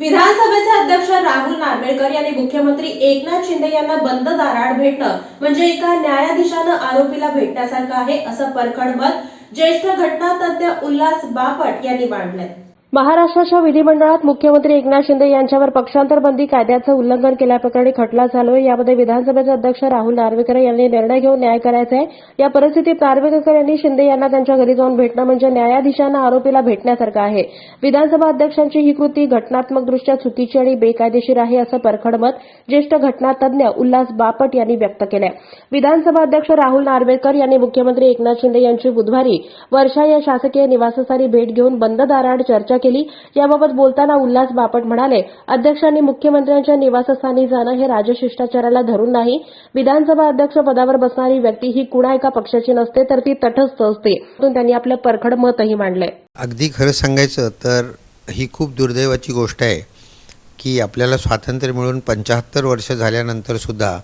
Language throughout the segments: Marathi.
विधानसभेचे अध्यक्ष राहुल नार्वेकर यांनी मुख्यमंत्री एकनाथ शिंदे यांना बंद दाराआड भेटणं म्हणजे एका न्यायाधीशानं आरोपीला भेटण्यासारखं आहे, असं परखड मत ज्येष्ठ घटनातज्ञ उल्हास बापट यांनी मांडलंय। महाराष्ट्राच्या विधिमंडळात मुख्यमंत्री एकनाथ शिंदे यांच्यावर पक्षांतर बंदी कायद्याचं उल्लंघन केल्याप्रकरणी खटला चालू आहे। यामध्ये विधानसभेचे अध्यक्ष राहुल नार्वेकर यांनी निर्णय घेऊन न्याय करायचा आहे। या परिस्थितीत नार्वेकर यांनी शिंदे यांना त्यांच्या घरी जाऊन भेटणं म्हणजे न्यायाधीशांना आरोपीला भेटण्यासारखं आहे। विधानसभा अध्यक्षांची ही कृती घटनात्मकदृष्ट्या चुकीची आणि बेकायदेशीर आहे, असं परखड मत ज्येष्ठ घटनातज्ञ उल्हास बापट यांनी व्यक्त केलंय। विधानसभा अध्यक्ष राहुल नार्वेकर यांनी मुख्यमंत्री एकनाथ शिंदे यांची बुधवारी वर्षा या शासकीय निवासस्थानी भेट घेऊन बंद दाराआड चर्चा केली। याबाबत बोलताना उल्हास बापट म्हणाले, अध्यक्षांनी मुख्यमंत्र्यांच्या निवासस्थानी जाणं हे राजशिष्टाचाराला धरून नाही। विधानसभा अध्यक्ष पदावर बसणारी व्यक्ती ही कुणा एका पक्षाची नसते, तर ती तटस्थ असते। त्यांनी आपलं परखड मतही मांडलंय। अगदी खरं सांगायचं तर ही खूप दुर्दैवाची गोष्ट आहे की आपल्याला स्वातंत्र्य मिळून 75 वर्ष झाल्यानंतर सुद्धा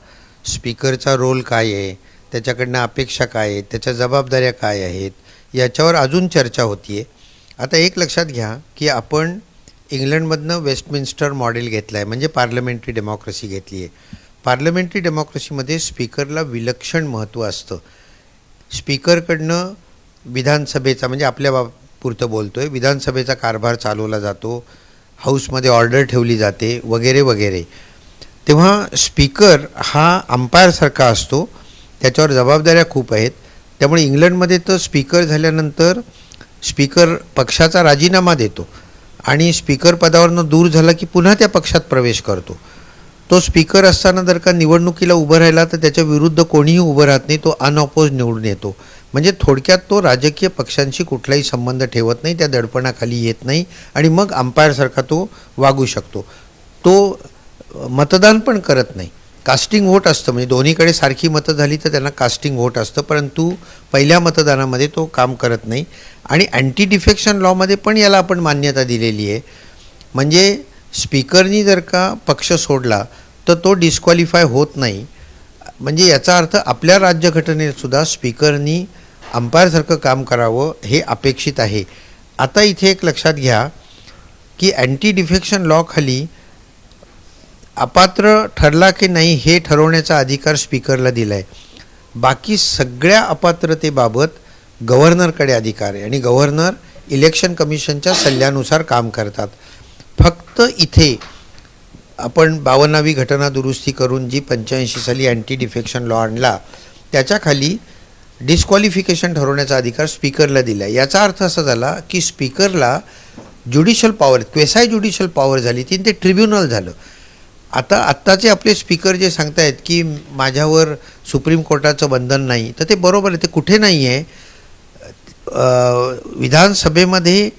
स्पीकरचा रोल काय आहे, त्याच्याकडनं अपेक्षा काय आहेत, त्याच्या जबाबदाऱ्या काय आहेत, याच्यावर अजून चर्चा होतीये। आता एक लक्षात घ्या की आपण इंग्लंडमधनं वेस्टमिन्स्टर मॉडेल घेतलं आहे, म्हणजे पार्लमेंटरी डेमोक्रेसी घेतली आहे। पार्लमेंटरी डेमोक्रेसीमध्ये स्पीकरला विलक्षण महत्त्व असतं। स्पीकरकडनं विधानसभेचा, म्हणजे आपल्या पुरतं बोलतोय, विधानसभेचा कारभार चालवला जातो, हाऊसमध्ये ऑर्डर ठेवली जाते वगैरे वगैरे। तेव्हा स्पीकर हा अंपायरसारखा असतो, त्याच्यावर जबाबदाऱ्या खूप आहेत। त्यामुळे इंग्लंडमध्ये तर स्पीकर झाल्यानंतर स्पीकर पक्षाचा राजीनामा देतो आणि स्पीकर पदावरनं दूर झाला की पुन्हा त्या पक्षात प्रवेश करतो। तो स्पीकर असताना जर का निवडणुकीला उभं राहिला तर त्याच्या विरुद्ध कोणीही उभं राहत नाही, तो अनऑपोज निवडून येतो। म्हणजे थोडक्यात तो राजकीय पक्षांशी कुठलाही संबंध ठेवत नाही, त्या दडपणाखाली येत नाही आणि मग अंपायरसारखा तो वागू शकतो। तो मतदान पण करत नाही, कास्टिंग व्होट असतं, म्हणजे दोन्हीकडे सारखी मतं झाली तर त्यांना कास्टिंग व्होट असतं, परंतु पहिल्या मतदानामध्ये तो काम करत नाही। आणि अँटी डिफेक्शन लॉमध्ये पण याला आपण मान्यता दिलेली आहे, म्हणजे स्पीकरनी जर का पक्ष सोडला तर तो डिस्क्वालिफाय होत नाही। म्हणजे याचा अर्थ आपल्या राज्यघटनेत सुद्धा स्पीकरनी अंपायरसारखं काम करावं हे अपेक्षित आहे। आता इथे एक लक्षात घ्या की अँटी डिफेक्शन लॉ खाली अपात्र ठरला की नाही हे ठरवण्याचा अधिकार स्पीकरला दिला आहे। बाकी सगळ्या अपात्रतेबाबत गव्हर्नरकडे अधिकार आहे आणि गव्हर्नर इलेक्शन कमिशनच्या सल्ल्यानुसार काम करतात। फक्त इथे आपण 52वी घटना दुरुस्ती करून जी 85 साली अँटी डिफेक्शन लॉ आणला त्याच्याखाली डिस्क्वालिफिकेशन ठरवण्याचा अधिकार स्पीकरला दिला आहे। याचा अर्थ असा झाला की स्पीकरला ज्युडिशियल पॉवर, क्वेसाय ज्युडिशियल पॉवर झाली ती, ते ट्रिब्युनल झालं। आत्ताचे आपले स्पीकर जे सांगतायत की माझ्यावर सुप्रीम कोर्टाचं बंधन नाही, तर ते बरोबर आहे, ते कुठे नाही आहे। विधानसभेमध्ये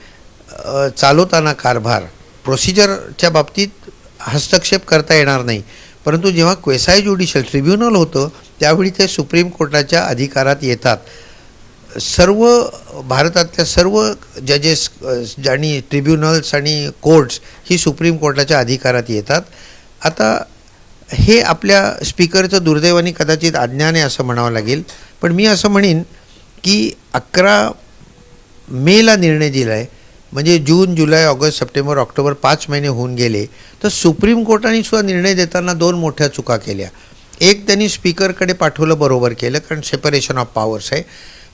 चालवताना कारभार प्रोसिजरच्या बाबतीत हस्तक्षेप करता येणार नाही, परंतु जेव्हा क्वेसाय ज्युडिशियल ट्रिब्युनल होतं त्यावेळी ते सुप्रीम कोर्टाच्या अधिकारात येतात। सर्व भारतातल्या सर्व जजेस आणि ट्रिब्युनल्स आणि कोर्ट्स ही सुप्रीम कोर्टाच्या अधिकारात येतात। आता हे आपल्या स्पीकरचं दुर्दैवाने कदाचित अज्ञान आहे असं म्हणावं लागेल, पण मी असं म्हणेन की 11 मेला निर्णय दिला आहे, म्हणजे जून, जुलै, ऑगस्ट, सप्टेंबर, ऑक्टोबर 5 महिने होऊन गेले, तर सुप्रीम कोर्टाने सुद्धा निर्णय देताना 2 मोठ्या चुका केल्या। एक, त्यांनी स्पीकरकडे पाठवलं, बरोबर केलं, कारण सेपरेशन ऑफ पॉवर्स आहे,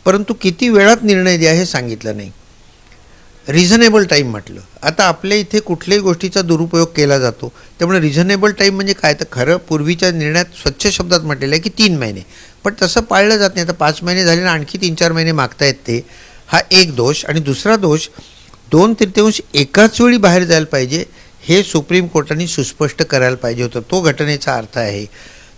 परंतु किती वेळात निर्णय द्या हे सांगितलं नाही। रिझनेबल टाईम म्हटलं। आता आपल्या इथे कुठल्याही गोष्टीचा दुरुपयोग केला जातो, त्यामुळे रिझनेबल टाईम म्हणजे काय, तर खरं पूर्वीच्या निर्णयात स्वच्छ शब्दात म्हटलेलं आहे की 3 महिने, पण तसं पाळलं जात नाही। आता 5 महिने झाले ना, आणखी 3-4 महिने मागतायत ते, हा एक दोष। आणि दुसरा दोष, 2/3 एकाच वेळी बाहेर जायला पाहिजे हे सुप्रीम कोर्टाने सुस्पष्ट करायला पाहिजे होतं, तो घटनेचा अर्थ आहे।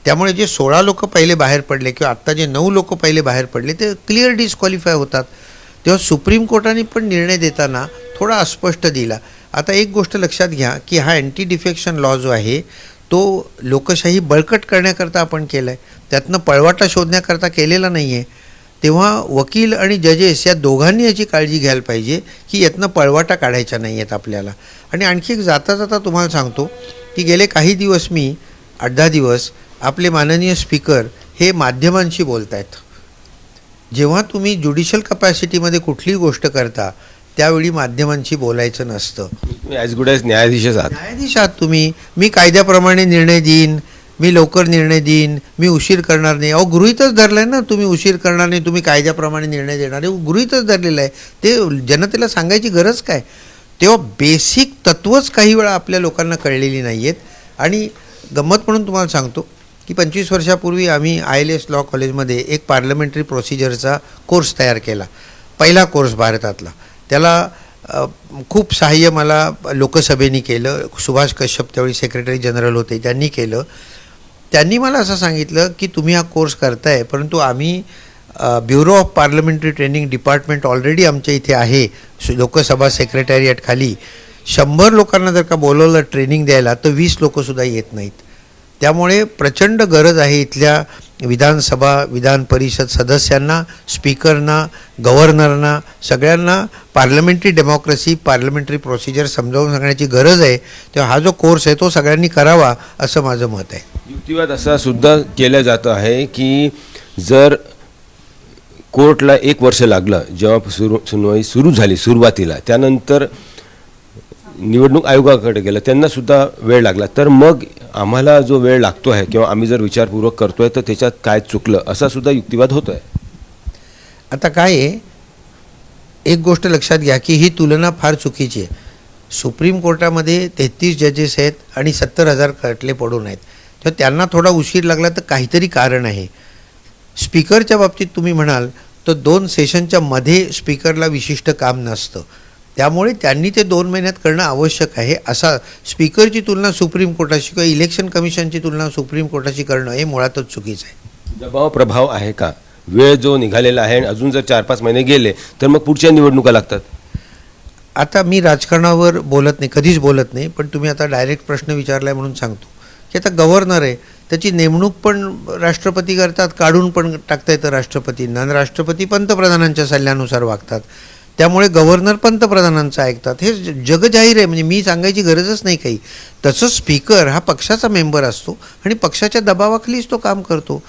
त्यामुळे जे 16 लोक पहिले बाहेर पडले किंवा आत्ता जे 9 लोक पहिले बाहेर पडले ते क्लिअर डिस्क्वालिफाय होतात। तेव्हा सुप्रीम कोर्टाने पण निर्णय देताना थोडा अस्पष्ट दिला। आता एक गोष्ट लक्षात घ्या की हा अँटी डिफेक्शन लॉ जो आहे तो लोकशाही बळकट करण्याकरता आपण केला आहे, त्यातनं पळवाटा शोधण्याकरता केलेला नाही आहे। तेव्हा वकील आणि जजेस या दोघांनी याची काळजी घ्यायला पाहिजे की यातनं पळवाटा काढायचा नाही आहेत आपल्याला। आणि आणखी एक जाता जाता तुम्हाला सांगतो की गेले काही दिवस मी 8-10 दिवस आपले माननीय स्पीकर हे माध्यमांशी बोलत आहेत। जेव्हा तुम्ही ज्युडिशियल कपॅसिटीमध्ये कुठलीही गोष्ट करता त्यावेळी माध्यमांशी बोलायचं नसतं. तुम्ही ॲज गुड ॲज न्यायाधीशच आहात. न्यायाधीश आहात तुम्ही. मी कायद्याप्रमाणे निर्णय देईन, मी लवकर निर्णय देईन, मी उशीर करणार नाही. अहो गृहीतच धरलं आहे ना, तुम्ही उशीर करणार नाही, तुम्ही कायद्याप्रमाणे निर्णय देणार आहे, गृहीतच धरलेलं आहे. ते जनतेला सांगायची गरज काय? तेव्हा बेसिक तत्त्वच काही वेळा आपल्या लोकांना कळलेली नाही आहेत. आणि गंमत म्हणून तुम्हाला सांगतो की 25 वर्षापूर्वी आम्ही ILS लॉ कॉलेजमध्ये एक पार्लमेंटरी प्रोसिजरचा कोर्स तयार केला, पहिला कोर्स भारतातला. त्याला खूप सहाय्य मला लोकसभेने केलं. सुभाष कश्यप त्यावेळी सेक्रेटरी जनरल होते, त्यांनी केलं. त्यांनी मला असं सांगितलं की तुम्ही हा कोर्स करताय, परंतु आम्ही bureau of parliamentary training department already आमच्या इथे आहे लोकसभा सेक्रेटॅरिएट खाली. 100 लोकांना जर का बोलवलं ट्रेनिंग द्यायला तर 20 लोकंसुद्धा येत नाहीत. त्यामुळे प्रचंड गरज आहे इथल्या विधानसभा विधान परिषद सदस्यांना, स्पीकरना, गव्हर्नरना, सगळ्यांना पार्लमेंटरी डेमोक्रेसी, पार्लमेंटरी प्रोसिजर समजावून सांगण्याची गरज आहे. तेव्हा हा जो कोर्स आहे तो सगळ्यांनी करावा असं माझं मत आहे. युक्तिवाद असा सुद्धा केलं जातं आहे की जर कोर्टला 1 वर्ष लागलं जेव्हा सुनवाई सुरू झाली सुरुवातीला, त्यानंतर निवडणूक आयोगाकडे गेलं त्यांनासुद्धा वेळ लागला, तर मग आम्हाला जो वेळ लागतो आहे किंवा आम्ही जर विचारपूर्वक करतो आहे तर त्याच्यात काय चुकलं असा सुद्धा युक्तिवाद होतो आहे. आता काय आहे, एक गोष्ट लक्षात घ्या की ही तुलना फार चुकीची आहे. सुप्रीम कोर्टामध्ये 33 जजेस आहेत आणि 70,000 खटले पडून आहेत. तर त्यांना थोडा उशीर लागला तर काहीतरी कारण आहे. स्पीकरच्या बाबतीत तुम्ही म्हणाल तर 2 सेशनच्या मध्ये स्पीकरला विशिष्ट काम नसतं, त्यामुळे त्यांनी ते 2 महिन्यात करणं आवश्यक आहे. असा स्पीकरची तुलना सुप्रीम कोर्टाशी किंवा इलेक्शन कमिशनची तुलना सुप्रीम कोर्टाशी करणं हे मुळातच चुकीचं आहे. दबाव प्रभाव आहे का? वेळ जो निघालेला आहे आणि अजून जर 4-5 महिने गेले तर मग पुढच्या निवडणुका लागतात. आता मी राजकारणावर बोलत नाही, कधीच बोलत नाही, पण तुम्ही आता डायरेक्ट प्रश्न विचारला आहे म्हणून सांगतो की आता गव्हर्नर आहे, त्याची नेमणूक पण राष्ट्रपती करतात, काढून पण टाकता येतं राष्ट्रपतींना, आणि राष्ट्रपती पंतप्रधानांच्या सल्ल्यानुसार वागतात. त्यामुळे गव्हर्नर पंतप्रधानांचं ऐकतात. हे जगजाहीर आहे, म्हणजे मी सांगायची गरजच नाही काही. तसंच स्पीकर हा पक्षाचा मेंबर असतो आणि पक्षाच्या दबावाखालीच तो काम करतो.